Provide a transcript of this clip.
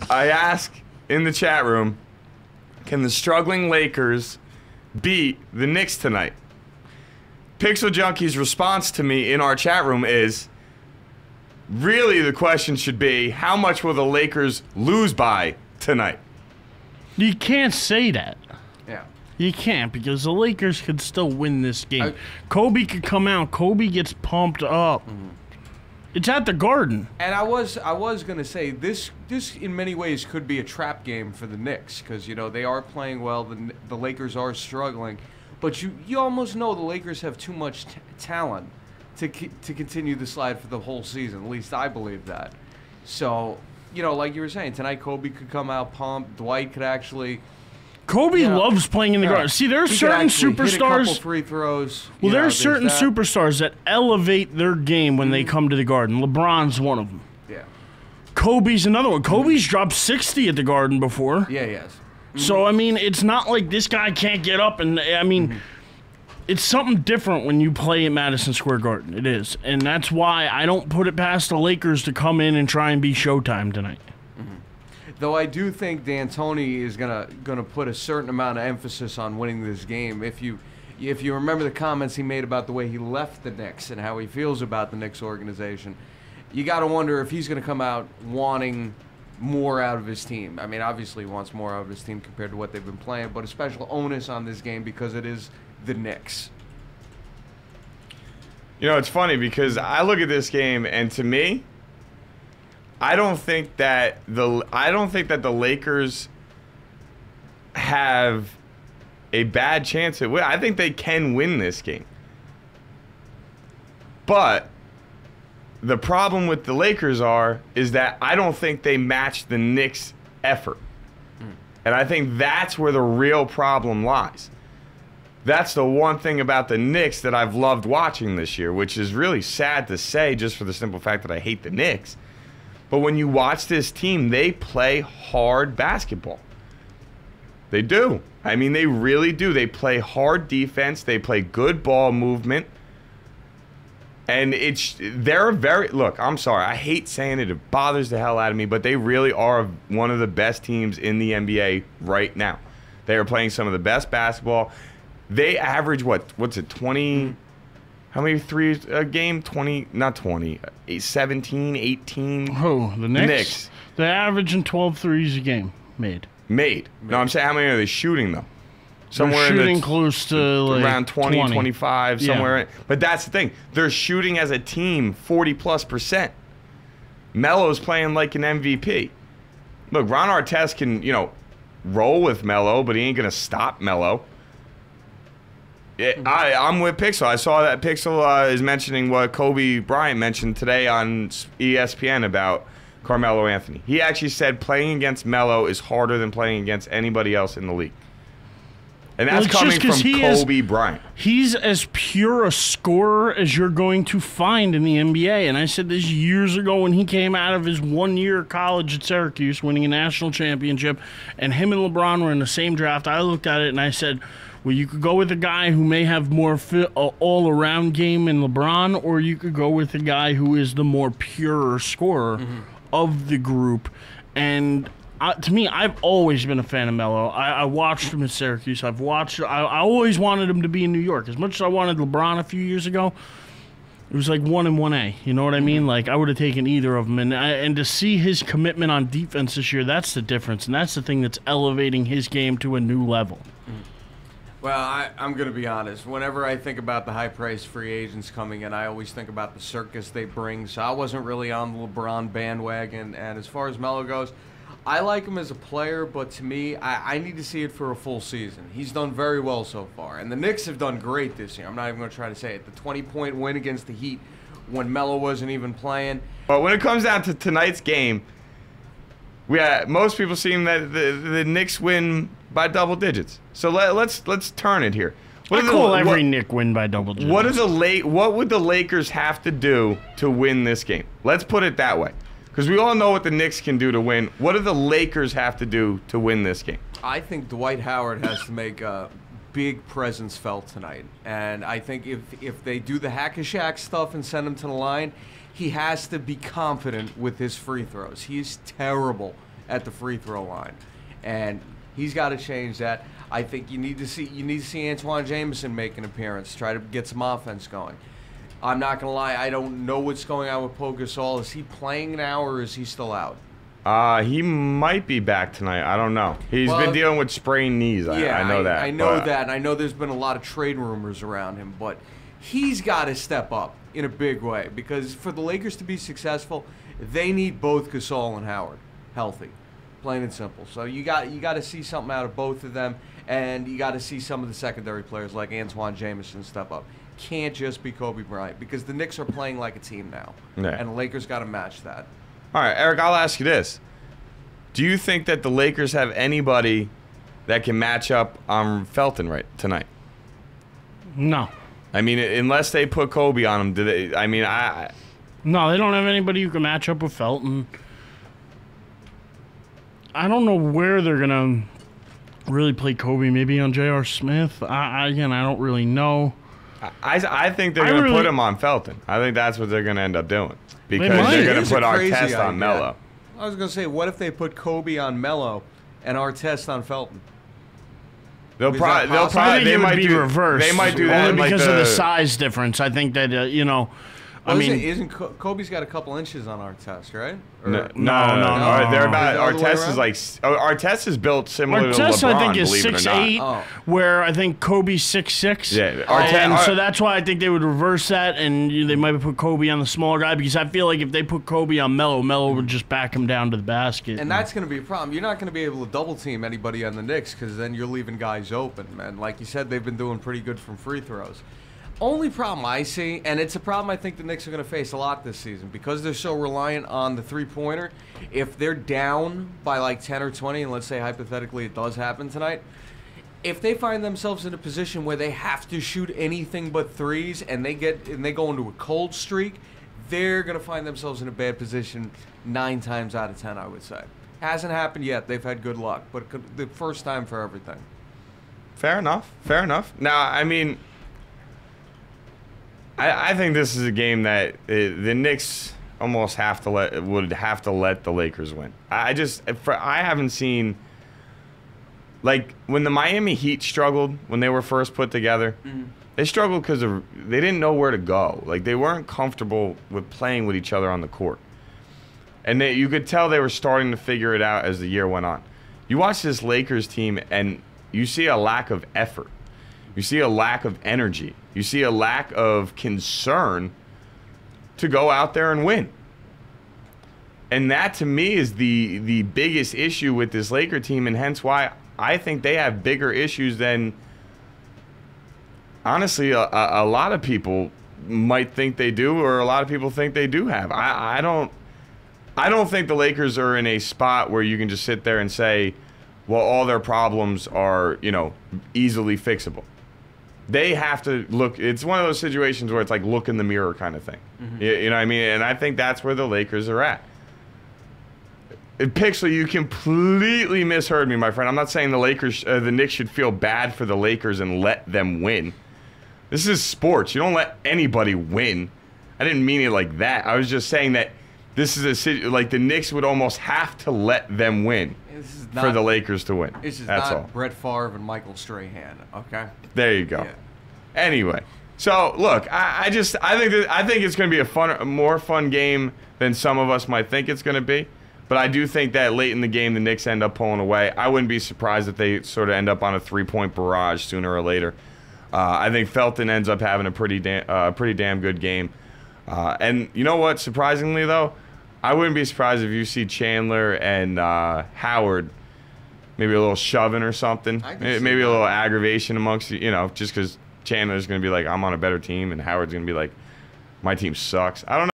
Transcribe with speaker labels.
Speaker 1: I ask in the chat room, can the struggling Lakers beat the Knicks tonight? Pixel Junkie's response to me in our chat room is, really the question should be, how much will the Lakers lose by tonight?
Speaker 2: You can't say that.
Speaker 3: Yeah.
Speaker 2: You can't, because the Lakers could still win this game. Kobe could come out. Kobe gets pumped up. Mm-hmm. It's at the Garden.
Speaker 3: And I was going to say, this in many ways could be a trap game for the Knicks, because, you know, they are playing well. The Lakers are struggling. But you almost know the Lakers have too much talent to continue the slide for the whole season. At least I believe that. So, you know, like you were saying, tonight Kobe could come out pumped. Dwight could actually...
Speaker 2: Kobe loves playing in the Garden. See, there are certain superstars.
Speaker 3: Hit a couple free throws.
Speaker 2: Well, there are certain superstars that elevate their game when they come to the Garden. LeBron's one of them.
Speaker 3: Yeah.
Speaker 2: Kobe's another one. Kobe's dropped 60 at the Garden before.
Speaker 3: Yeah, he has.
Speaker 2: So, I mean, it's not like this guy can't get up. And, I mean, it's something different when you play at Madison Square Garden. It is. And that's why I don't put it past the Lakers to come in and try and be Showtime tonight.
Speaker 3: Though I do think D'Antoni is gonna put a certain amount of emphasis on winning this game. If you remember the comments he made about the way he left the Knicks and how he feels about the Knicks organization, you got to wonder if he's going to come out wanting more out of his team. I mean, obviously he wants more out of his team compared to what they've been playing, but a special onus on this game because it is the Knicks.
Speaker 1: You know, it's funny because I look at this game and to me, I don't think that the Lakers have a bad chance at win. I think they can win this game. But the problem with the Lakers is that I don't think they match the Knicks' effort. And I think that's where the real problem lies. That's the one thing about the Knicks that I've loved watching this year, which is really sad to say just for the simple fact that I hate the Knicks. But when you watch this team, they play hard basketball. They do. I mean, they really do. They play hard defense. They play good ball movement. And they're very, look, I'm sorry. I hate saying it. It bothers the hell out of me. But they really are one of the best teams in the NBA right now. They are playing some of the best basketball. They average, what's it, 20... How many threes a game? 20, not 20, 17, 18?
Speaker 2: Who? The Knicks? They're averaging 12 threes a game made.
Speaker 1: No, I'm saying how many are they shooting, though?
Speaker 2: Somewhere they're shooting close to like
Speaker 1: around 20, 25, somewhere. Yeah. But that's the thing. They're shooting as a team 40+%. Melo's playing like an MVP. Look, Ron Artest can, roll with Melo, but he ain't going to stop Melo. I'm with Pixel. I saw that Pixel is mentioning what Kobe Bryant mentioned today on ESPN about Carmelo Anthony. He actually said playing against Melo is harder than playing against anybody else in the league. And that's coming from Kobe Bryant.
Speaker 2: He's as pure a scorer as you're going to find in the NBA. And I said this years ago when he came out of his 1 year of college at Syracuse, winning a national championship, and him and LeBron were in the same draft. I looked at it and I said, well, you could go with a guy who may have more all-around game in LeBron, or you could go with a guy who is the more pure scorer of the group. And to me, I've always been a fan of Melo. I watched him at Syracuse. I always wanted him to be in New York. As much as I wanted LeBron a few years ago, it was like 1 and 1A. You know what I mean? Like, I would have taken either of them. And to see his commitment on defense this year, that's the difference. And that's the thing that's elevating his game to a new level.
Speaker 3: Well, I'm going to be honest. Whenever I think about the high-priced free agents coming in, I always think about the circus they bring. So I wasn't really on the LeBron bandwagon. And as far as Melo goes, I like him as a player, but to me, I need to see it for a full season. He's done very well so far. And the Knicks have done great this year. I'm not even going to try to say it. The 20-point win against the Heat when Melo wasn't even playing.
Speaker 1: But when it comes down to tonight's game, most people seem that the Knicks win by double digits. So let's turn it here.
Speaker 2: Every Knick win by double digits.
Speaker 1: What would the Lakers have to do to win this game? Let's put it that way. Because we all know what the Knicks can do to win. What do the Lakers have to do to win this game?
Speaker 3: I think Dwight Howard has to make a big presence felt tonight. And I think if they do the hack-a-shack stuff and send him to the line, he has to be confident with his free throws. He's terrible at the free throw line, and he's got to change that. I think you need to see Antoine Jameson make an appearance, try to get some offense going. I'm not gonna lie, I don't know what's going on with Pau Gasol. Is he playing now or is he still out?
Speaker 1: He might be back tonight. I don't know. He's been dealing with sprained knees. I know that.
Speaker 3: I know that. And I know there's been a lot of trade rumors around him, but he's got to step up in a big way because for the Lakers to be successful, they need both Gasol and Howard healthy, plain and simple. So you got to see something out of both of them, and you got to see some of the secondary players like Antoine Jameson step up. Can't just be Kobe Bryant because the Knicks are playing like a team now, and the Lakers got to match that.
Speaker 1: All right, Eric, I'll ask you this. Do you think that the Lakers have anybody that can match up on Felton tonight?
Speaker 2: No.
Speaker 1: I mean, unless they put Kobe on him, do they? I mean,
Speaker 2: No, they don't have anybody who can match up with Felton. I don't know where they're going to really play Kobe. Maybe on J.R. Smith. Again, I don't really know.
Speaker 1: I think they're going to put him on Felton. I think that's what they're going to end up doing. Because they're going to put Artest on Melo.
Speaker 3: I was going to say, what if they put Kobe on Melo and Artest on Felton?
Speaker 1: They might do
Speaker 2: reverse.
Speaker 1: They might do that
Speaker 2: only because of the size difference. I think that
Speaker 3: isn't Kobe's got a couple inches on Artest, right?
Speaker 1: No. They're about Artest is like Artest is built similar to LeBron.
Speaker 2: I think is
Speaker 1: believe
Speaker 2: 6'8", where I think Kobe's 6'6".
Speaker 1: Yeah,
Speaker 2: so that's why I think they would reverse that, and they might put Kobe on the smaller guy because I feel like if they put Kobe on Melo would just back him down to the basket.
Speaker 3: And that's going to be a problem. You're not going to be able to double team anybody on the Knicks because then you're leaving guys open, man. Like you said, they've been doing pretty good from free throws. Only problem I see, and it's a problem I think the Knicks are going to face a lot this season, because they're so reliant on the three-pointer, if they're down by like 10 or 20, and let's say hypothetically it does happen tonight, if they find themselves in a position where they have to shoot anything but threes and they go into a cold streak, they're going to find themselves in a bad position 9 times out of 10, I would say. Hasn't happened yet. They've had good luck, but the first time for everything.
Speaker 1: Fair enough. Now, I mean, I think this is a game that the Knicks almost would have to let the Lakers win. I haven't seen, like, when the Miami Heat struggled when they were first put together. They struggled because they didn't know where to go. Like, they weren't comfortable with playing with each other on the court, and you could tell they were starting to figure it out as the year went on. You watch this Lakers team, and you see a lack of effort. You see a lack of energy. You see a lack of concern to go out there and win. And that, to me, is the biggest issue with this Laker team, and hence why I think they have bigger issues than, honestly, a lot of people might think they do, or a lot of people think they do have. I don't think the Lakers are in a spot where you can just sit there and say, well, all their problems are, easily fixable. They have to look. It's one of those situations where it's like look in the mirror kind of thing. You know what I mean? And I think that's where the Lakers are at. Pixley, you completely misheard me, my friend. I'm not saying the Knicks should feel bad for the Lakers and let them win. This is sports. You don't let anybody win. I didn't mean it like that. I was just saying that this is like the Knicks would almost have to let them win for the Lakers to win.
Speaker 3: This is
Speaker 1: That's
Speaker 3: not
Speaker 1: all.
Speaker 3: Brett Favre and Michael Strahan, okay?
Speaker 1: There you go.
Speaker 3: Yeah.
Speaker 1: Anyway, so look, I think it's going to be a more fun game than some of us might think it's going to be. But I do think that late in the game, the Knicks end up pulling away. I wouldn't be surprised if they sort of end up on a 3-point barrage sooner or later. I think Felton ends up having a pretty damn good game. And you know what? Surprisingly, though, I wouldn't be surprised if you see Chandler and Howard maybe a little shoving or something. Maybe a little aggravation amongst just because Chandler's going to be like, I'm on a better team, and Howard's going to be like, my team sucks. I don't know.